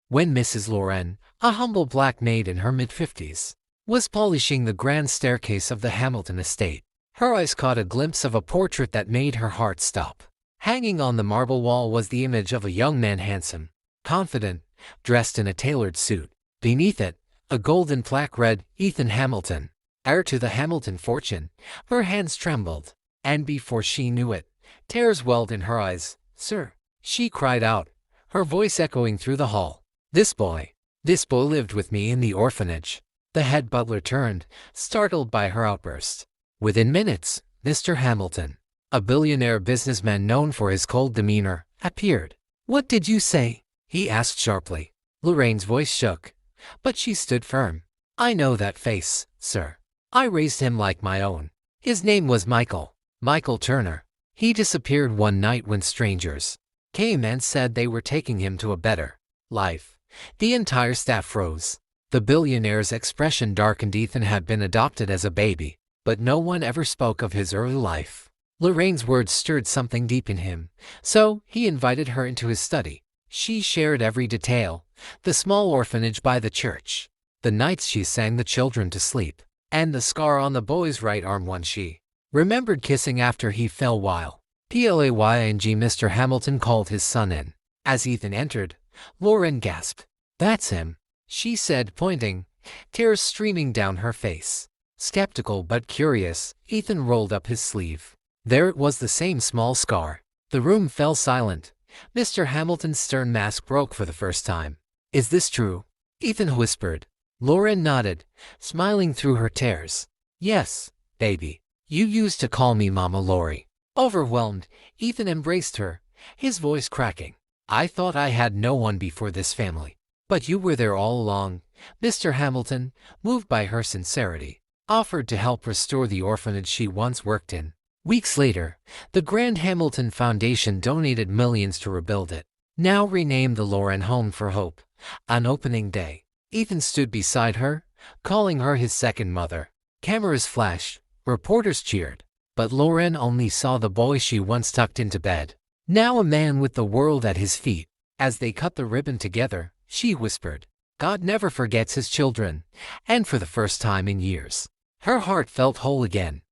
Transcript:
when Mrs. Lauren, a humble black maid in her mid-50s, was polishing the grand staircase of the Hamilton estate. Her eyes caught a glimpse of a portrait that made her heart stop. Hanging on the marble wall was the image of a young man, handsome, confident, dressed in a tailored suit. Beneath it, a golden plaque read, "Ethan Hamilton, heir to the Hamilton fortune." Her hands trembled, and before she knew it, tears welled in her eyes. "Sir," she cried out, her voice echoing through the hall. This boy lived with me in the orphanage." The head butler turned, startled by her outburst. Within minutes, Mr. Hamilton, a billionaire businessman known for his cold demeanor, appeared. "What did you say?" he asked sharply. Lorraine's voice shook, but she stood firm. "I know that face, sir. I raised him like my own. His name was Michael Turner. He disappeared one night when strangers came and said they were taking him to a better life." The entire staff froze. The billionaire's expression darkened. Ethan had been adopted as a baby, but no one ever spoke of his early life. Lorraine's words stirred something deep in him, so he invited her into his study. She shared every detail: the small orphanage by the church, the nights she sang the children to sleep, and the scar on the boy's right arm when she remembered kissing after he fell while playing. Mr. Hamilton called his son in. As Ethan entered, Lauren gasped. "That's him," she said, pointing, tears streaming down her face. Skeptical but curious, Ethan rolled up his sleeve. There it was, the same small scar. The room fell silent. Mr. Hamilton's stern mask broke for the first time. "Is this true?" Ethan whispered. Lauren nodded, smiling through her tears. "Yes, baby. You used to call me Mama Lori." Overwhelmed, Ethan embraced her, his voice cracking. "I thought I had no one before this family. But you were there all along." Mr. Hamilton, moved by her sincerity, offered to help restore the orphanage she once worked in. Weeks later, the Grand Hamilton Foundation donated millions to rebuild it, now renamed the Lauren Home for Hope. On opening day, Ethan stood beside her, calling her his second mother. Cameras flashed, reporters cheered, but Lauren only saw the boy she once tucked into bed, now a man with the world at his feet. As they cut the ribbon together, she whispered, "God never forgets his children," and for the first time in years, her heart felt whole again.